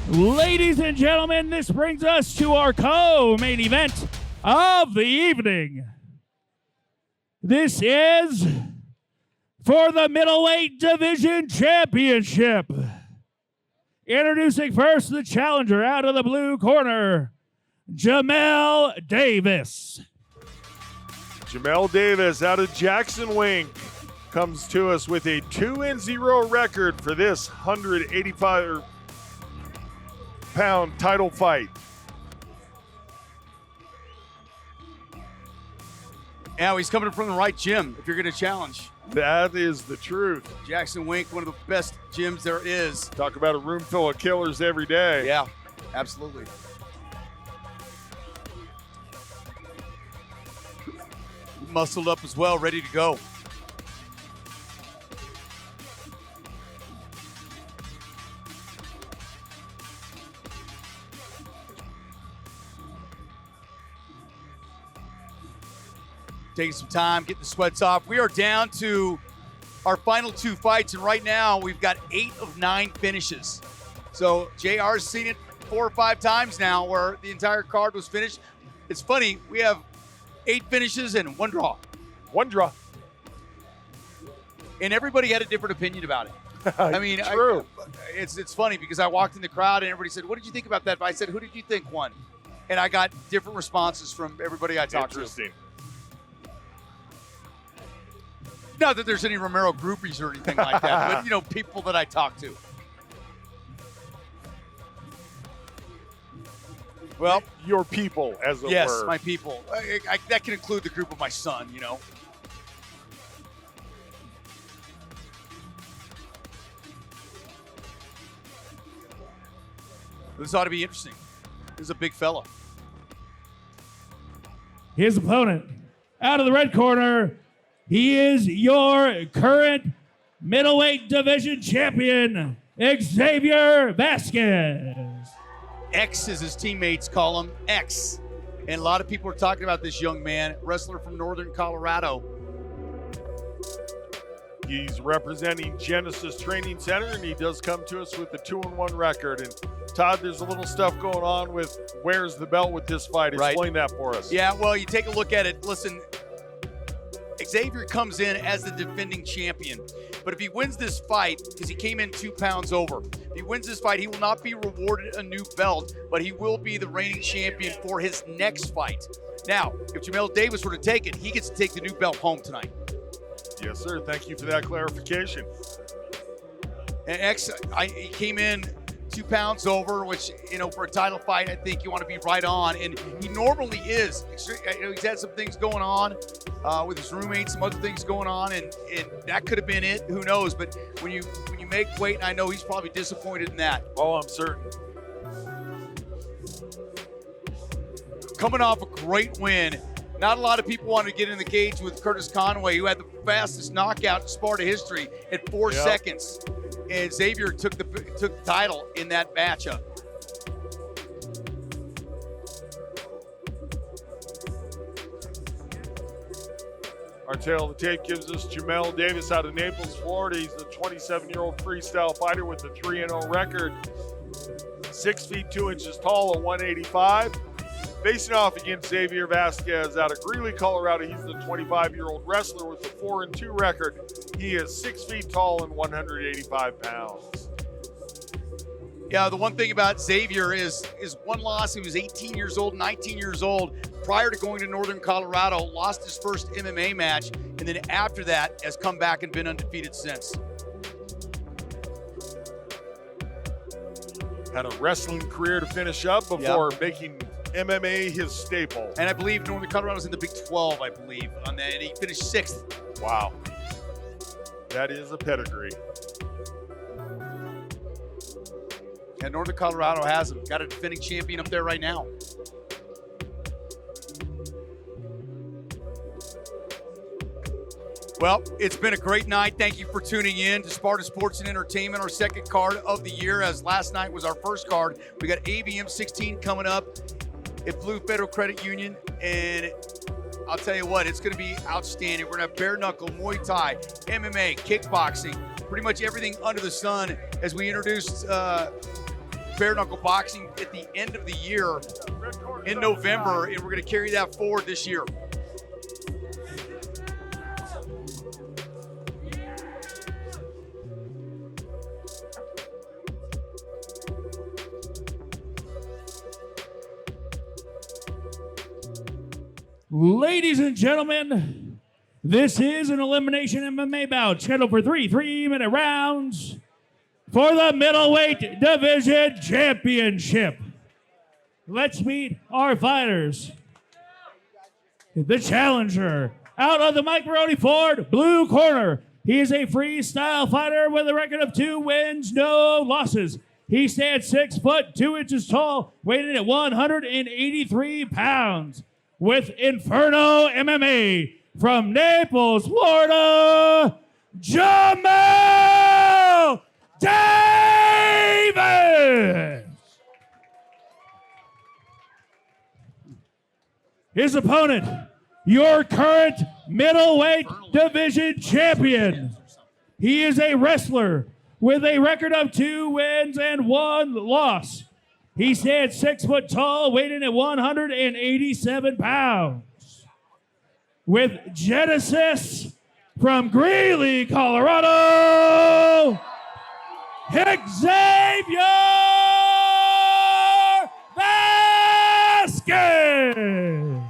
Ladies and gentlemen, this brings us to our co-main event of the evening. This is for the middleweight division championship. Introducing first the challenger out of the blue corner, Jamel Davis. Jamel Davis out of Jackson Wink comes to us with a 2-0 record for this 185-pound title fight. Yeah, he's coming from the right gym if you're going to challenge. That is the truth. Jackson Wink, one of the best gyms there is. Talk about a room full of killers every day. Yeah, absolutely. Muscled up as well, ready to go. Taking some time, getting the sweats off. We are down to our final two fights, and right now we've got 8 of 9 finishes. So JR's seen it 4 or 5 times now where the entire card was finished. It's funny, we have 8 finishes and 1 draw. 1 draw. And everybody had a different opinion about it. I mean, True. It's funny because I walked in the crowd and everybody said, "What did you think about that?" I said, "Who did you think won?" And I got different responses from everybody I talked to. Interesting. Not that there's any Romero groupies or anything like that, but, people that I talk to. Well, Your people, as it yes, were. my people. That can include the group of my son, This ought to be interesting. This is a big fella. His opponent out of the red corner, he is your current middleweight division champion, XAVIER VASQUEZ. X, as his teammates call him, X. And a lot of people are talking about this young man, wrestler from Northern Colorado. He's representing Genesis Training Center, and he does come to us with a 2-1 record. And Todd, there's a little stuff going on with where's the belt with this fight. Explain that for us. Yeah, well, you take a look at it. Listen, XAVIER comes in as the defending champion. But if he wins this fight, because he came in 2 pounds over, if he wins this fight, he will not be rewarded a new belt, but he will be the reigning champion for his next fight. Now, if Jamel Davis were to take it, he gets to take the new belt home tonight. Yes, sir. Thank you for that clarification. And X, he came in 2 pounds over, which, for a title fight, I think you want to be right on. And he normally is. He's had some things going on with his roommates, some other things going on, and that could have been it. Who knows? But when you make weight, and I know he's probably disappointed in that. Oh, I'm certain. Coming off a great win. Not a lot of people wanted to get in the cage with Curtis Conway, who had the fastest knockout in Sparta history at 4 seconds. And XAVIER took the title in that matchup. Our tail of the tape gives us Jamel Davis out of Naples, Florida. He's a 27-year-old freestyle fighter with a 3-0 record. 6 feet 2 inches tall, a 185. Facing off against XAVIER VASQUEZ out of Greeley, Colorado. He's the 25-year-old wrestler with a 4-2 record. He is 6 feet tall and 185 pounds. Yeah, the one thing about XAVIER is one loss. He was 18 years old, 19 years old prior to going to Northern Colorado, lost his first MMA match, and then after that has come back and been undefeated since. Had a wrestling career to finish up before making MMA his staple. And I believe Northern Colorado's in the Big 12, I believe, on that, and he finished 6th. Wow. That is a pedigree. And Northern Colorado has him. Got a defending champion up there right now. Well, it's been a great night. Thank you for tuning in to Sparta Sports and Entertainment, our second card of the year, as last night was our first card. We got ABM 16 coming up at Blue Federal Credit Union, and I'll tell you what, it's going to be outstanding. We're going to have bare knuckle, Muay Thai, MMA, kickboxing, pretty much everything under the sun as we introduced bare knuckle boxing at the end of the year in November, and we're going to carry that forward this year. Ladies and gentlemen, this is an elimination MMA bout scheduled for 3 3-minute rounds for the middleweight division championship. Let's meet our fighters. The challenger, out of the Mike Maroney Ford blue corner. He is a freestyle fighter with a record of 2 wins, no losses. He stands 6 foot 2 inches tall, weighing at 183 pounds. With Inferno MMA from Naples, Florida, JAMEL Davis. His opponent, your current middleweight division champion. He is a wrestler with a record of 2 wins and 1 loss. He stands 6 foot tall, weighing at 187 pounds. With Genesis from Greeley, Colorado, XAVIER Vasquez.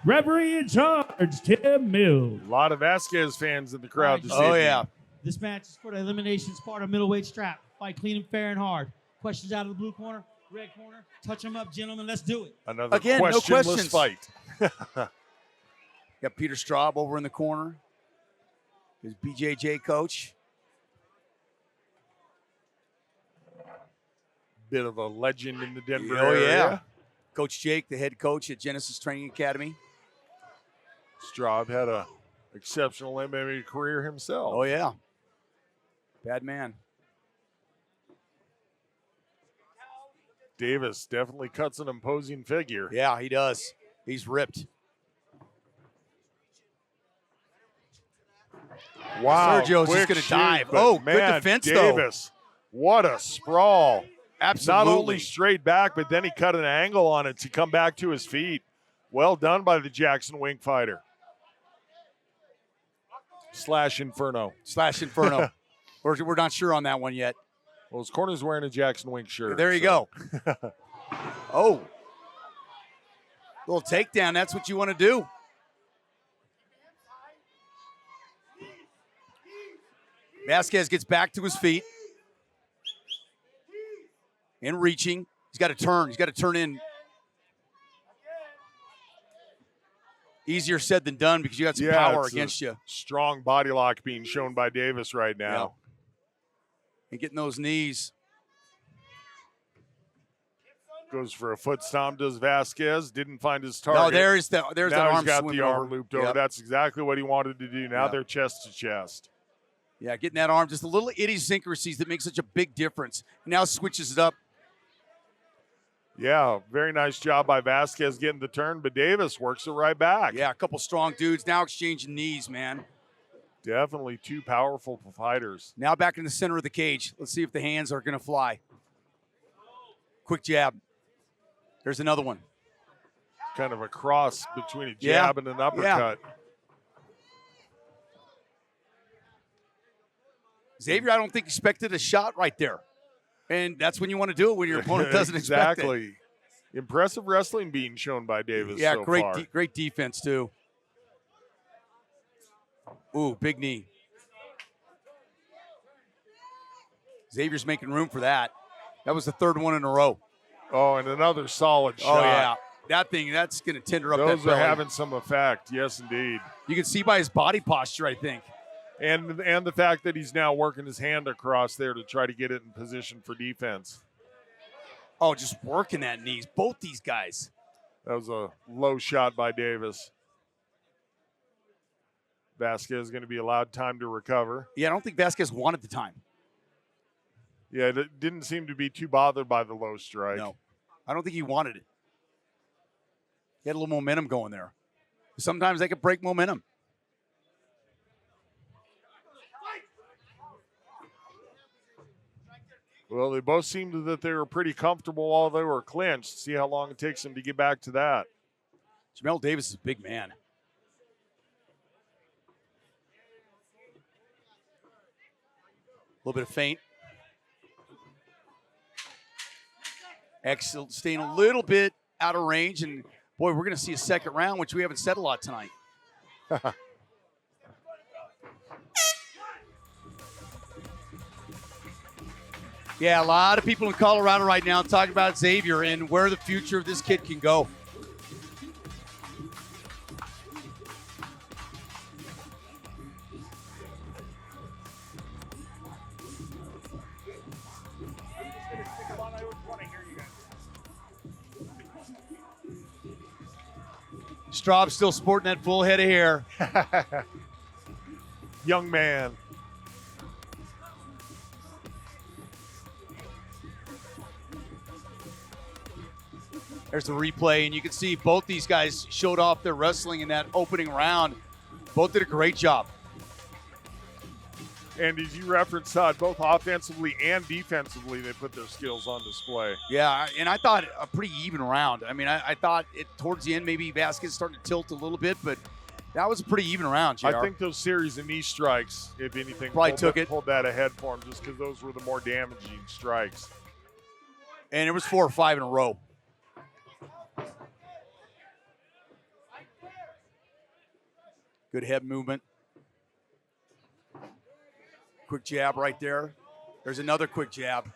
Referee in charge, Tim Mills. A lot of Vasquez fans in the crowd this Oh, evening. yeah. This match is for the Elimination Sparta middleweight strap. Fight clean and fair and hard. Questions out of the blue corner, red corner. Touch them up, gentlemen. Let's do it. Another Again, no questionless questions. fight. Got Peter Straub over in the corner. His BJJ coach. Bit of a legend in the Denver Oh, area. yeah. Coach Jake, the head coach at Genesis Training Academy. Straub had a exceptional MMA career himself. Oh, yeah. Bad man. Davis definitely cuts an imposing figure. Yeah, he does. He's ripped. Wow. Sergio's just quick gonna shoot, dive. but Oh, good man, defense, though. Davis, what a sprawl. Absolutely. Not only straight back, but then he cut an angle on it to come back to his feet. Well done by the Jackson Wink fighter. Slash Inferno. Slash Inferno. We're not sure on that one yet. Well, his corner's wearing a Jackson Wink shirt. There you so. go. Oh. Little takedown. That's what you want to do. Vasquez gets back to his feet. And reaching. He's got to turn. He's got to turn in. Easier said than done because you got some power it's against a you. Strong body lock being shown by Davis right now. Yeah. And getting those knees. Goes for a foot stomp, does Vasquez. Didn't find his target. No, there's that now arm he's got swimming the arm over. looped over. Yep. That's exactly what he wanted to do. Now Yep. they're chest to chest. Yeah, getting that arm, just a little idiosyncrasies that make such a big difference. Now switches it up. Yeah, very nice job by Vasquez getting the turn, but Davis works it right back. Yeah, a couple strong dudes now exchanging knees, man. Definitely two powerful fighters. Now back in the center of the cage. Let's see if the hands are going to fly. Quick jab. There's another one. Kind of a cross between a jab and an uppercut. Xavier, I don't think expected a shot right there. And that's when you want to do it, when your opponent doesn't expect it. Exactly. Impressive wrestling being shown by Davis Yeah, so great, far. Great defense, too. Ooh, big knee. Xavier's making room for that. That was the third one in a row. Oh, and another solid shot. Oh, yeah. That thing, that's going to tender up Those that are belly. having some effect. Yes, indeed. You can see by his body posture, I think. And the fact that he's now working his hand across there to try to get it in position for defense. Oh, just working that knees. Both these guys. That was a low shot by Davis. Vasquez is going to be allowed time to recover. Yeah, I don't think Vasquez wanted the time. Yeah, it didn't seem to be too bothered by the low strike. No, I don't think he wanted it. He had a little momentum going there. Sometimes they can break momentum. Well, they both seemed that they were pretty comfortable while they were clinched. See how long it takes them to get back to that. Jamel Davis is a big man. A little bit of feint. X staying a little bit out of range, and boy, we're going to see a second round, which we haven't said a lot tonight. Yeah, a lot of people in Colorado right now talking about Xavier and where the future of this kid can go. Straub's still sporting that full head of hair. Young man. There's the replay, and you can see both these guys showed off their wrestling in that opening round. Both did a great job. And as you referenced, Todd, both offensively and defensively, they put their skills on display. Yeah, and I thought a pretty even round. I mean, I thought towards the end, maybe Vasquez starting to tilt a little bit, but that was a pretty even round, JR. I think those series of knee strikes, if anything, pulled that ahead for him just because those were the more damaging strikes. And it was 4 or 5 in a row. Good head movement. Quick jab right there. There's another quick jab.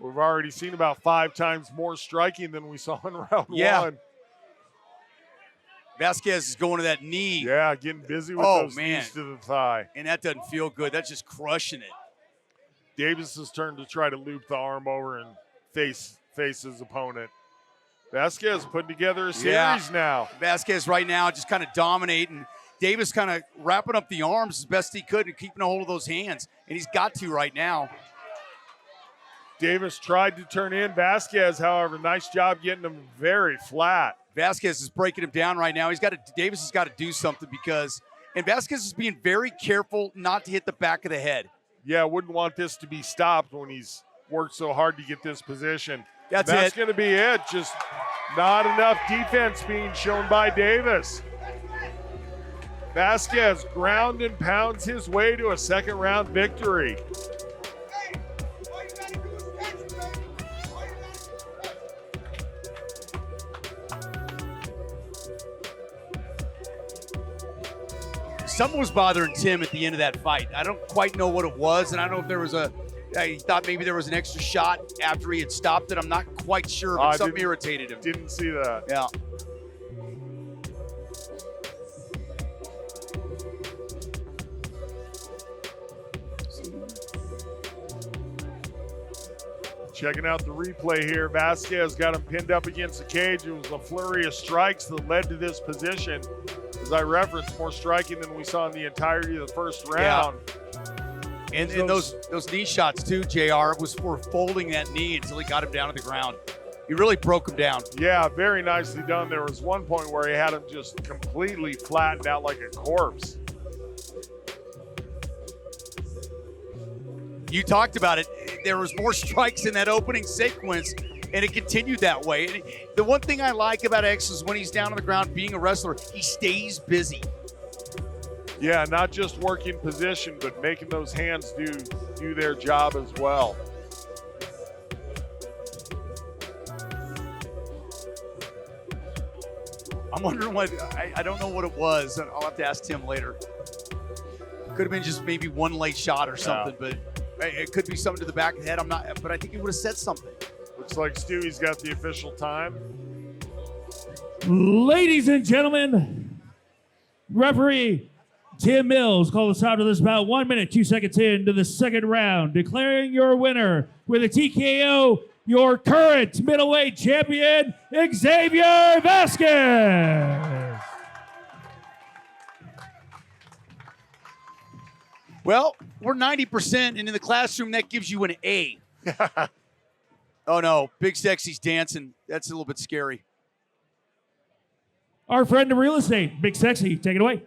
We've already seen about 5 times more striking than we saw in round one. Vasquez is going to that knee. Yeah, getting busy with those knees to the thigh. And that doesn't feel good. That's just crushing it. Davis's turn to try to loop the arm over and face his opponent. Vasquez putting together a series now. Vasquez right now just kind of dominating. Davis kind of wrapping up the arms as best he could and keeping a hold of those hands. And he's got to right now. Davis tried to turn in. Vasquez, however, nice job getting him very flat. Vasquez is breaking him down right now. Davis has got to do something and Vasquez is being very careful not to hit the back of the head. Yeah, wouldn't want this to be stopped when he's worked so hard to get this position. That's going to be it. Just not enough defense being shown by Davis. Vasquez ground and pounds his way to a second round victory. Something was bothering Tim at the end of that fight. I don't quite know what it was, and I don't know if there was he thought maybe there was an extra shot after he had stopped it. I'm not quite sure, but something irritated him. Didn't see that. Yeah. Checking out the replay here. Vasquez got him pinned up against the cage. It was a flurry of strikes that led to this position. As I referenced, more striking than we saw in the entirety of the first round. Yeah. And those knee shots too, JR, was for folding that knee until he got him down to the ground. He really broke him down. Yeah, very nicely done. There was one point where he had him just completely flattened out like a corpse. You talked about it. There was more strikes in that opening sequence, and it continued that way. And the one thing I like about X is when he's down on the ground being a wrestler, he stays busy. Yeah, not just working position, but making those hands do their job as well. I'm wondering I don't know what it was. I'll have to ask Tim later. Could have been just maybe one late shot or something, but it could be something to the back of the head. But I think he would have said something. Looks like Stewie's got the official time. Ladies and gentlemen, referee Tim Mills called us out to this about 1 minute, 2 seconds into the second round, declaring your winner with a TKO, your current middleweight champion, XAVIER VASQUEZ. Well, we're 90%, and in the classroom, that gives you an A. Oh, no. Big Sexy's dancing. That's a little bit scary. Our friend of real estate, Big Sexy, take it away.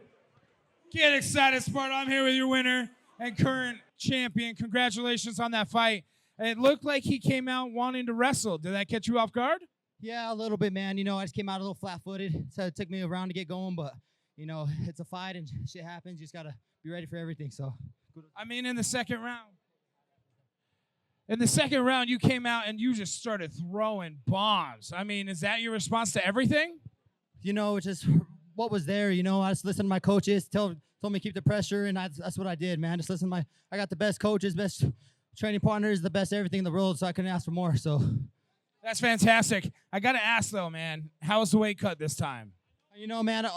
Get excited, Sparta. I'm here with your winner, and current champion. Congratulations on that fight. It looked like he came out wanting to wrestle. Did that catch you off guard? Yeah, a little bit, man. You know, I just came out a little flat-footed, so it took me a round to get going. But you know, it's a fight and shit happens. You just gotta be ready for everything. So, I mean, in the second round, you came out and you just started throwing bombs. I mean, is that your response to everything? you know, just what was there. You know, I just listened to my coaches, told me to keep the pressure, and that's what I did, man. Just listen to I got the best coaches, best training partners, the best everything in the world, so I couldn't ask for more. So that's fantastic. I got to ask, though, man, how was the weight cut this time? You know, man,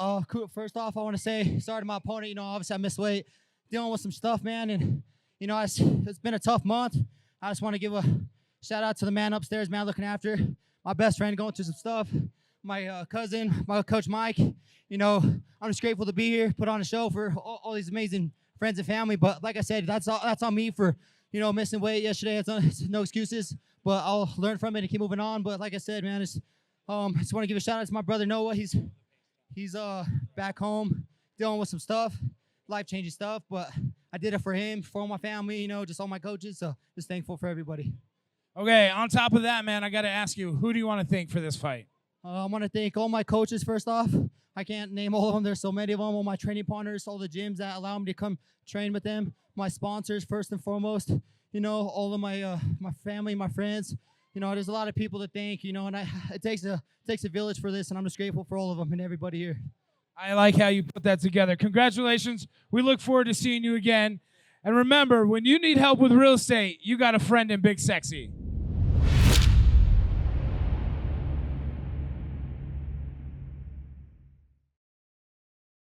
first off, I want to say sorry to my opponent. You know, obviously I missed weight, dealing with some stuff, man. And, you know, it's been a tough month. I just want to give a shout out to the man upstairs, man, looking after my best friend, going through some stuff. My cousin, my coach Mike. You know, I'm just grateful to be here, put on a show for all these amazing friends and family. But like I said, that's on me for, you know, missing weight yesterday. It's no excuses, but I'll learn from it and keep moving on. But like I said, man, I just want to give a shout out to my brother Noah. He's back home dealing with some stuff, life-changing stuff, but I did it for him, for all my family, you know, just all my coaches, so just thankful for everybody. Okay, on top of that, man, I got to ask you, who do you want to thank for this fight? I want to thank all my coaches first off. I can't name all of them. There's so many of them. All my training partners, all the gyms that allow me to come train with them. My sponsors, first and foremost. You know, all of my my family, my friends. You know, there's a lot of people to thank. You know, and it takes a village for this, and I'm just grateful for all of them and everybody here. I like how you put that together. Congratulations. We look forward to seeing you again. And remember, when you need help with real estate, you got a friend in Big Sexy.